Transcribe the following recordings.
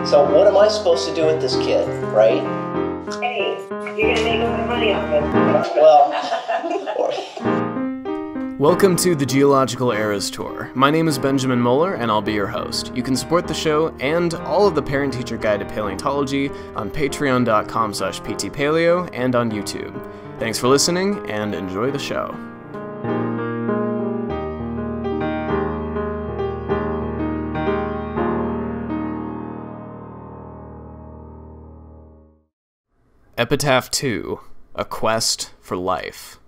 So what am I supposed to do with this kid, right? Hey, you're gonna make a lot of money off it. Well, Welcome to the Geological Eras Tour. My name is Benjamin Moeller, and I'll be your host. You can support the show and all of the Parent-Teacher Guide to Paleontology on patreon.com/ptpaleo and on YouTube. Thanks for listening, and enjoy the show. Epitaph 2, A Quest for Life.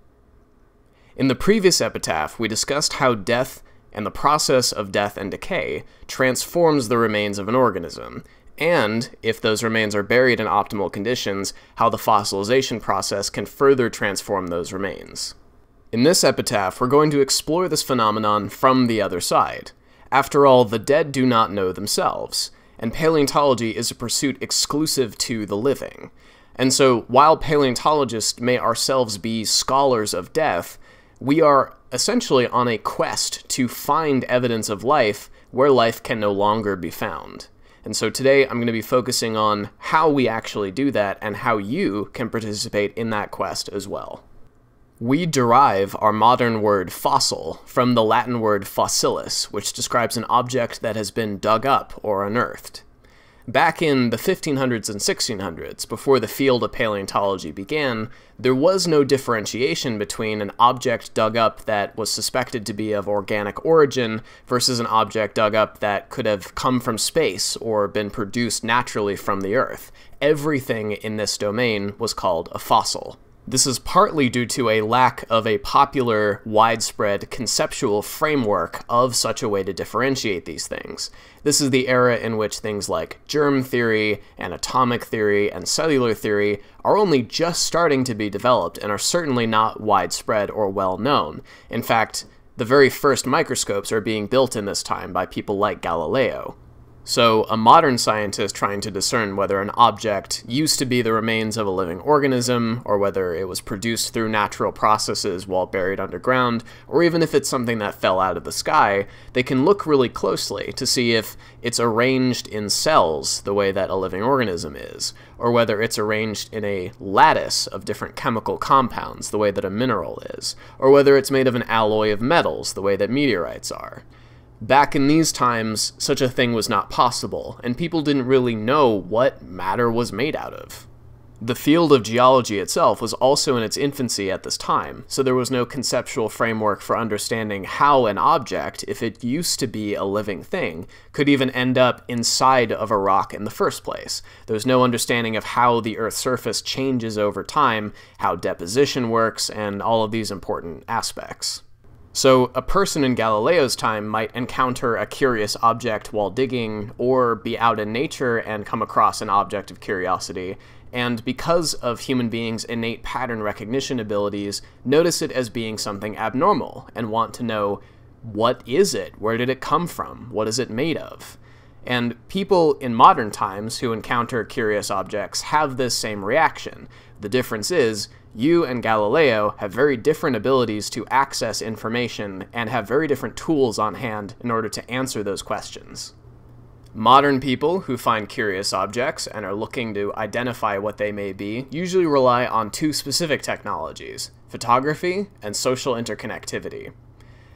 In the previous epitaph, we discussed how death and the process of death and decay transforms the remains of an organism, and, if those remains are buried in optimal conditions, how the fossilization process can further transform those remains. In this epitaph, we're going to explore this phenomenon from the other side. After all, the dead do not know themselves, and paleontology is a pursuit exclusive to the living. And so, while paleontologists may ourselves be scholars of death, we are essentially on a quest to find evidence of life where life can no longer be found. And so today I'm going to be focusing on how we actually do that and how you can participate in that quest as well. We derive our modern word fossil from the Latin word fossilis, which describes an object that has been dug up or unearthed. Back in the 1500s and 1600s, before the field of paleontology began, there was no differentiation between an object dug up that was suspected to be of organic origin versus an object dug up that could have come from space or been produced naturally from the Earth. Everything in this domain was called a fossil. This is partly due to a lack of a popular, widespread conceptual framework of such a way to differentiate these things. This is the era in which things like germ theory and atomic theory and cellular theory are only just starting to be developed and are certainly not widespread or well known. In fact, the very first microscopes are being built in this time by people like Galileo. So, a modern scientist trying to discern whether an object used to be the remains of a living organism, or whether it was produced through natural processes while buried underground, or even if it's something that fell out of the sky, they can look really closely to see if it's arranged in cells the way that a living organism is, or whether it's arranged in a lattice of different chemical compounds the way that a mineral is, or whether it's made of an alloy of metals the way that meteorites are. Back in these times, such a thing was not possible, and people didn't really know what matter was made out of. The field of geology itself was also in its infancy at this time, so there was no conceptual framework for understanding how an object, if it used to be a living thing, could even end up inside of a rock in the first place. There was no understanding of how the Earth's surface changes over time, how deposition works, and all of these important aspects. So, a person in Galileo's time might encounter a curious object while digging, or be out in nature and come across an object of curiosity, and because of human beings' innate pattern recognition abilities, notice it as being something abnormal, and want to know, what is it? Where did it come from? What is it made of? And people in modern times who encounter curious objects have this same reaction. The difference is, you and Galileo have very different abilities to access information and have very different tools on hand in order to answer those questions. Modern people who find curious objects and are looking to identify what they may be usually rely on two specific technologies: photography and social interconnectivity.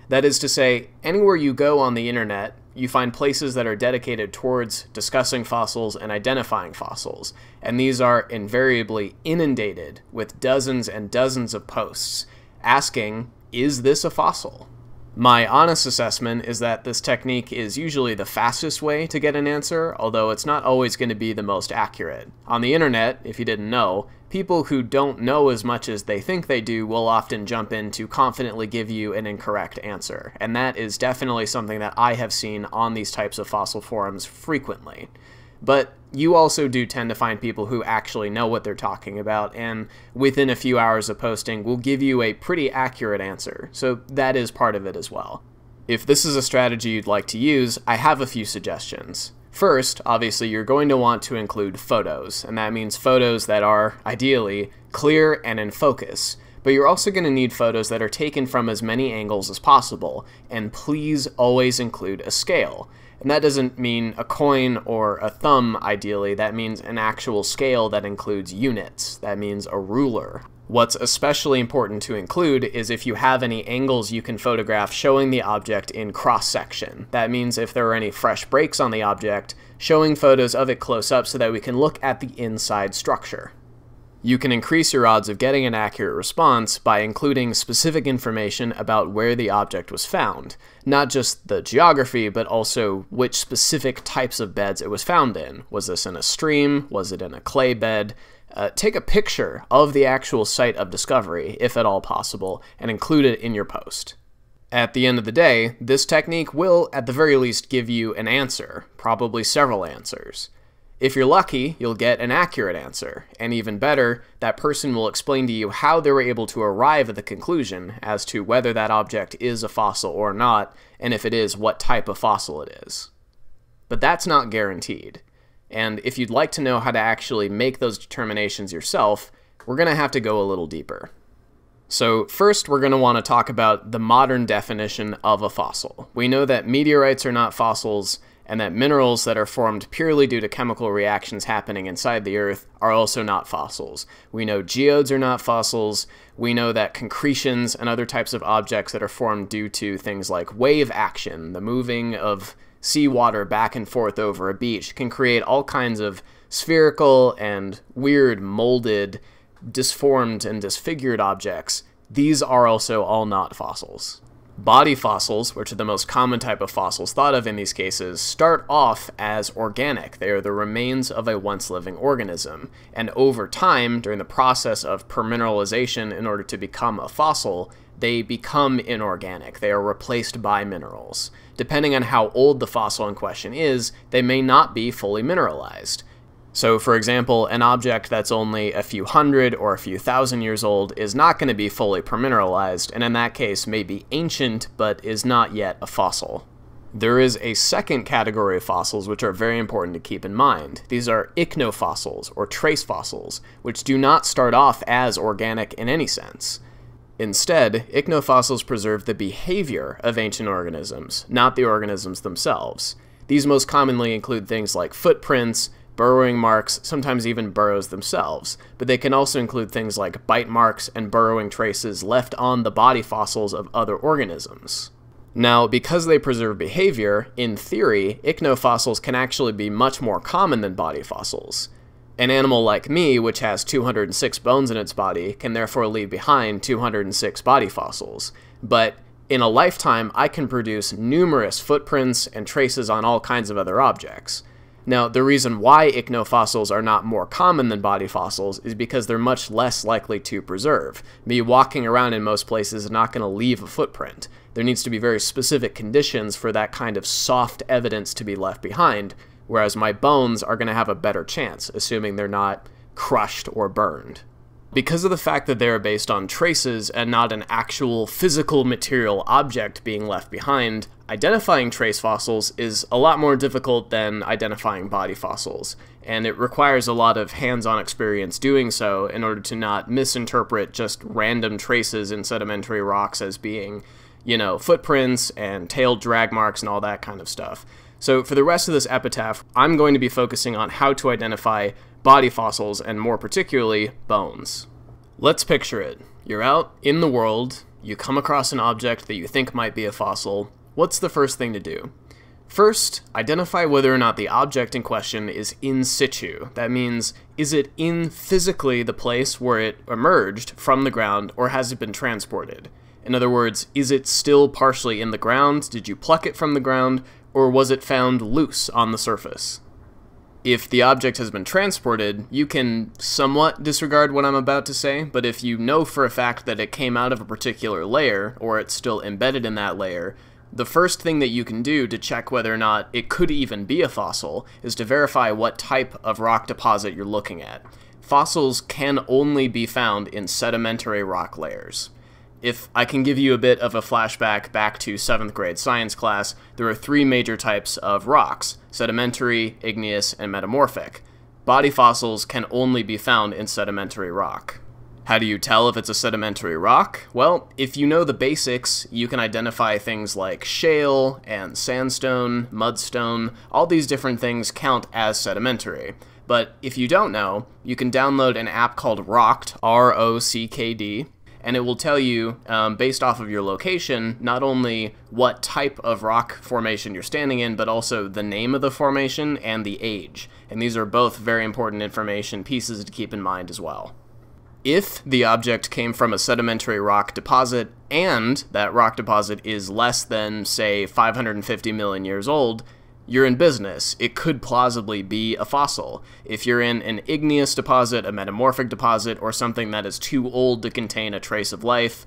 That is to say, anywhere you go on the internet, you find places that are dedicated towards discussing fossils and identifying fossils, and these are invariably inundated with dozens and dozens of posts asking, is this a fossil? My honest assessment is that this technique is usually the fastest way to get an answer, although it's not always going to be the most accurate. On the internet, if you didn't know, people who don't know as much as they think they do will often jump in to confidently give you an incorrect answer, and that is definitely something that I have seen on these types of fossil forums frequently. But you also do tend to find people who actually know what they're talking about, and within a few hours of posting will give you a pretty accurate answer, so that is part of it as well. If this is a strategy you'd like to use, I have a few suggestions. First, obviously, you're going to want to include photos, and that means photos that are, ideally, clear and in focus. but you're also going to need photos that are taken from as many angles as possible, and please always include a scale. And that doesn't mean a coin or a thumb, ideally. That means an actual scale that includes units. That means a ruler. What's especially important to include is if you have any angles you can photograph showing the object in cross-section. That means if there are any fresh breaks on the object, showing photos of it close up so that we can look at the inside structure. You can increase your odds of getting an accurate response by including specific information about where the object was found. Not just the geography, but also which specific types of beds it was found in. Was this in a stream? Was it in a clay bed? Take a picture of the actual site of discovery, if at all possible, and include it in your post. At the end of the day, this technique will, at the very least, give you an answer, probably several answers. If you're lucky, you'll get an accurate answer, and even better, that person will explain to you how they were able to arrive at the conclusion as to whether that object is a fossil or not, and if it is, what type of fossil it is. But that's not guaranteed. And if you'd like to know how to actually make those determinations yourself, we're going to have to go a little deeper. So first, we're going to want to talk about the modern definition of a fossil. We know that meteorites are not fossils, and that minerals that are formed purely due to chemical reactions happening inside the Earth are also not fossils. We know geodes are not fossils. We know that concretions and other types of objects that are formed due to things like wave action, the moving of seawater back and forth over a beach, can create all kinds of spherical and weird molded, disformed and disfigured objects. These are also all not fossils. Body fossils, which are the most common type of fossils thought of in these cases, start off as organic. They are the remains of a once-living organism, and over time, during the process of permineralization in order to become a fossil, they become inorganic. They are replaced by minerals. Depending on how old the fossil in question is, they may not be fully mineralized. So, for example, an object that's only a few hundred or a few thousand years old is not going to be fully permineralized, and in that case may be ancient, but is not yet a fossil. There is a second category of fossils which are very important to keep in mind. These are ichnofossils, or trace fossils, which do not start off as organic in any sense. Instead, ichnofossils preserve the behavior of ancient organisms, not the organisms themselves. These most commonly include things like footprints, burrowing marks, sometimes even burrows themselves, but they can also include things like bite marks and burrowing traces left on the body fossils of other organisms. Now, because they preserve behavior, in theory, ichnofossils can actually be much more common than body fossils. An animal like me, which has 206 bones in its body, can therefore leave behind 206 body fossils, but in a lifetime, I can produce numerous footprints and traces on all kinds of other objects. Now, the reason why ichnofossils are not more common than body fossils is because they're much less likely to preserve. Me walking around in most places is not going to leave a footprint. There needs to be very specific conditions for that kind of soft evidence to be left behind, whereas my bones are going to have a better chance, assuming they're not crushed or burned. Because of the fact that they are based on traces and not an actual physical material object being left behind, identifying trace fossils is a lot more difficult than identifying body fossils, and it requires a lot of hands-on experience doing so in order to not misinterpret just random traces in sedimentary rocks as being, footprints and tailed drag marks and all that kind of stuff. So for the rest of this epitaph, I'm going to be focusing on how to identify body fossils, and more particularly, bones. Let's picture it. You're out in the world, you come across an object that you think might be a fossil. What's the first thing to do? First, identify whether or not the object in question is in situ. That means, is it in physically the place where it emerged from the ground, or has it been transported? In other words, is it still partially in the ground? Did you pluck it from the ground, or was it found loose on the surface? If the object has been transported, you can somewhat disregard what I'm about to say, but if you know for a fact that it came out of a particular layer, or it's still embedded in that layer, the first thing that you can do to check whether or not it could even be a fossil is to verify what type of rock deposit you're looking at. Fossils can only be found in sedimentary rock layers. If I can give you a bit of a flashback back to 7th grade science class, there are 3 major types of rocks: sedimentary, igneous, and metamorphic. Body fossils can only be found in sedimentary rock. How do you tell if it's a sedimentary rock? Well, if you know the basics, you can identify things like shale and sandstone, mudstone. All these different things count as sedimentary. But if you don't know, you can download an app called Rocked, R-O-C-K-D, and it will tell you, based off of your location, not only what type of rock formation you're standing in, but also the name of the formation and the age. And these are both very important information pieces to keep in mind as well. If the object came from a sedimentary rock deposit and that rock deposit is less than, say, 550 million years old, you're in business. It could plausibly be a fossil. If you're in an igneous deposit, a metamorphic deposit, or something that is too old to contain a trace of life,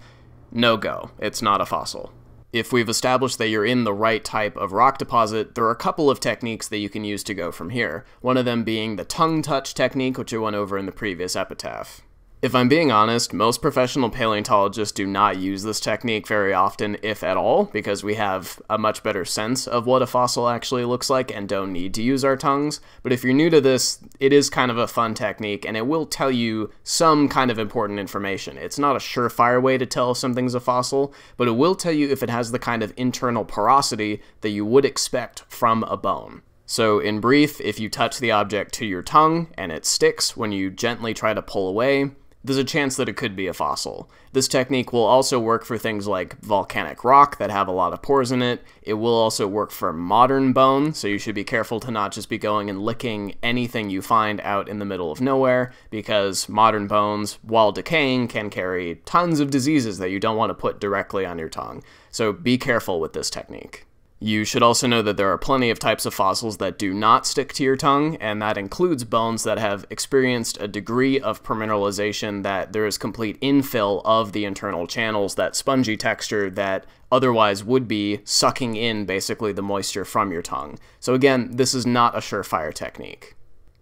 no go. It's not a fossil. If we've established that you're in the right type of rock deposit, there are a couple of techniques that you can use to go from here. One of them being the tongue touch technique, which I went over in the previous epitaph. If I'm being honest, most professional paleontologists do not use this technique very often, if at all, because we have a much better sense of what a fossil actually looks like and don't need to use our tongues. But if you're new to this, it is kind of a fun technique, and it will tell you some kind of important information. It's not a surefire way to tell if something's a fossil, but it will tell you if it has the kind of internal porosity that you would expect from a bone. So in brief, if you touch the object to your tongue and it sticks when you gently try to pull away, there's a chance that it could be a fossil. This technique will also work for things like volcanic rock that have a lot of pores in it. It will also work for modern bone, so you should be careful to not just be going and licking anything you find out in the middle of nowhere, because modern bones, while decaying, can carry tons of diseases that you don't want to put directly on your tongue. So be careful with this technique. You should also know that there are plenty of types of fossils that do not stick to your tongue, and that includes bones that have experienced a degree of permineralization that there is complete infill of the internal channels, that spongy texture that otherwise would be sucking in basically the moisture from your tongue. So again, this is not a surefire technique.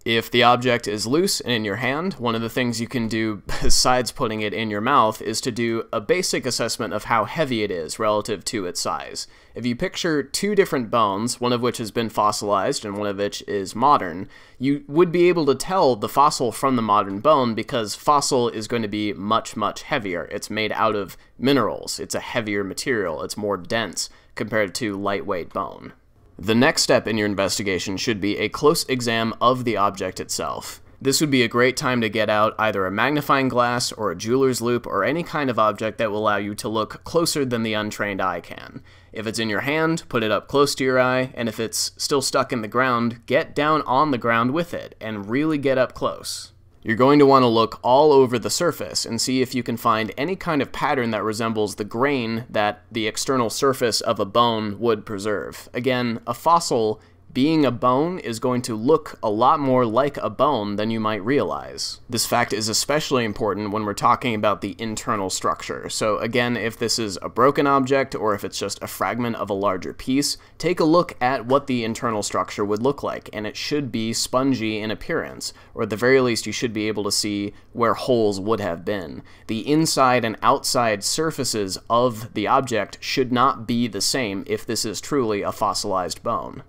If the object is loose and in your hand, one of the things you can do besides putting it in your mouth is to do a basic assessment of how heavy it is relative to its size. If you picture two different bones, one of which has been fossilized and one of which is modern, you would be able to tell the fossil from the modern bone because fossil is going to be much, much heavier. It's made out of minerals. It's a heavier material. It's more dense compared to lightweight bone. The next step in your investigation should be a close exam of the object itself. This would be a great time to get out either a magnifying glass or a jeweler's loupe or any kind of object that will allow you to look closer than the untrained eye can. If it's in your hand, put it up close to your eye, and if it's still stuck in the ground, get down on the ground with it and really get up close. You're going to want to look all over the surface and see if you can find any kind of pattern that resembles the grain that the external surface of a bone would preserve. Again, a fossil, being a bone, is going to look a lot more like a bone than you might realize. This fact is especially important when we're talking about the internal structure. So again, if this is a broken object or if it's just a fragment of a larger piece, take a look at what the internal structure would look like, and it should be spongy in appearance, or at the very least you should be able to see where holes would have been. The inside and outside surfaces of the object should not be the same if this is truly a fossilized bone.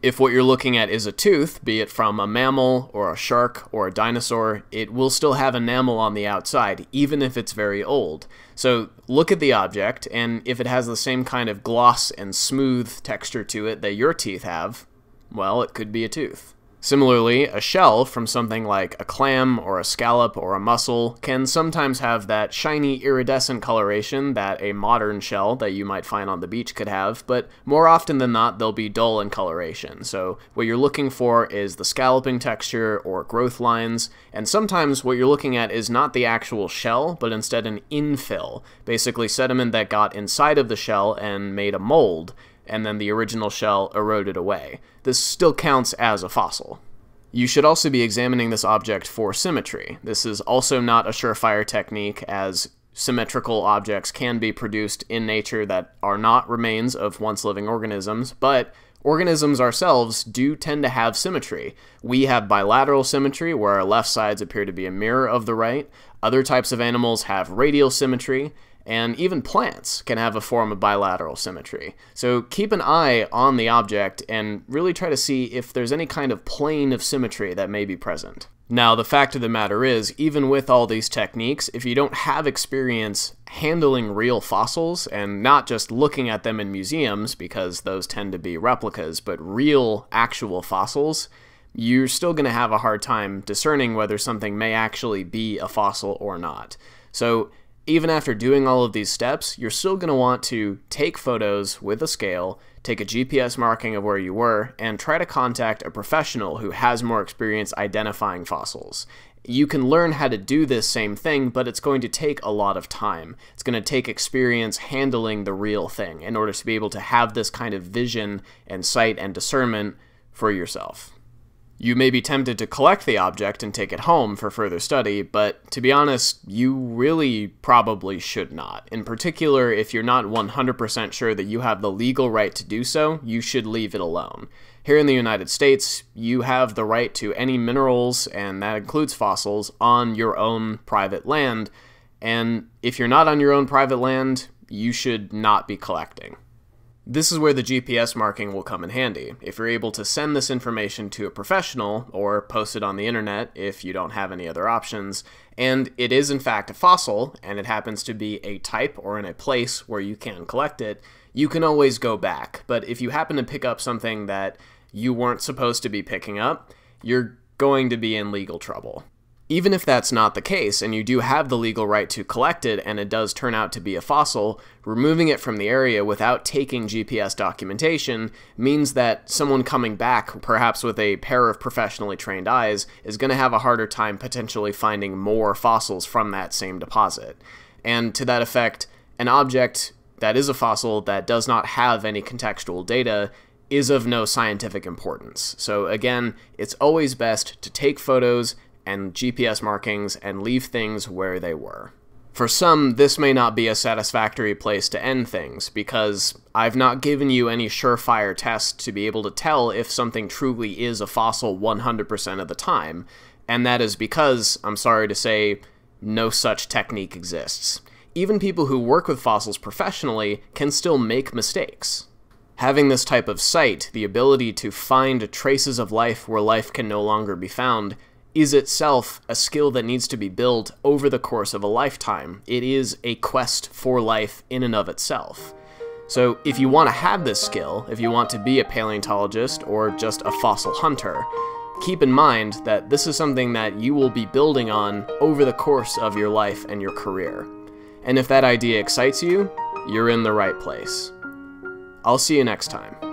If what you're looking at is a tooth, be it from a mammal or a shark or a dinosaur, it will still have enamel on the outside, even if it's very old. So look at the object, and if it has the same kind of gloss and smooth texture to it that your teeth have, well, it could be a tooth. Similarly, a shell from something like a clam or a scallop or a mussel can sometimes have that shiny iridescent coloration that a modern shell that you might find on the beach could have, but more often than not they'll be dull in coloration. So what you're looking for is the scalloping texture or growth lines, and sometimes what you're looking at is not the actual shell, but instead an infill, basically sediment that got inside of the shell and made a mold, and then the original shell eroded away. This still counts as a fossil. You should also be examining this object for symmetry. This is also not a surefire technique, as symmetrical objects can be produced in nature that are not remains of once living organisms, but organisms ourselves do tend to have symmetry. We have bilateral symmetry, where our left sides appear to be a mirror of the right. Other types of animals have radial symmetry, and even plants can have a form of bilateral symmetry. So keep an eye on the object and really try to see if there's any kind of plane of symmetry that may be present. Now, the fact of the matter is, even with all these techniques, if you don't have experience handling real fossils, and not just looking at them in museums, because those tend to be replicas, but real, actual fossils, you're still going to have a hard time discerning whether something may actually be a fossil or not. So, even after doing all of these steps, you're still going to want to take photos with a scale, take a GPS marking of where you were, and try to contact a professional who has more experience identifying fossils. You can learn how to do this same thing, but it's going to take a lot of time. It's going to take experience handling the real thing in order to be able to have this kind of vision and sight and discernment for yourself. You may be tempted to collect the object and take it home for further study, but to be honest, you really probably should not. In particular, if you're not 100% sure that you have the legal right to do so, you should leave it alone. Here in the United States, you have the right to any minerals, and that includes fossils, on your own private land, and if you're not on your own private land, you should not be collecting. This is where the GPS marking will come in handy. If you're able to send this information to a professional, or post it on the internet if you don't have any other options, and it is in fact a fossil, and it happens to be a type or in a place where you can collect it, you can always go back. But if you happen to pick up something that you weren't supposed to be picking up, you're going to be in legal trouble. Even if that's not the case, and you do have the legal right to collect it, and it does turn out to be a fossil, removing it from the area without taking GPS documentation means that someone coming back, perhaps with a pair of professionally trained eyes, is going to have a harder time potentially finding more fossils from that same deposit. And to that effect, an object that is a fossil that does not have any contextual data is of no scientific importance. So again, it's always best to take photos and GPS markings and leave things where they were. For some, this may not be a satisfactory place to end things, because I've not given you any surefire test to be able to tell if something truly is a fossil 100% of the time, and that is because, I'm sorry to say, no such technique exists. Even people who work with fossils professionally can still make mistakes. Having this type of sight, the ability to find traces of life where life can no longer be found, is itself a skill that needs to be built over the course of a lifetime. It is a quest for life in and of itself. So if you want to have this skill, if you want to be a paleontologist or just a fossil hunter, keep in mind that this is something that you will be building on over the course of your life and your career. And if that idea excites you, you're in the right place. I'll see you next time.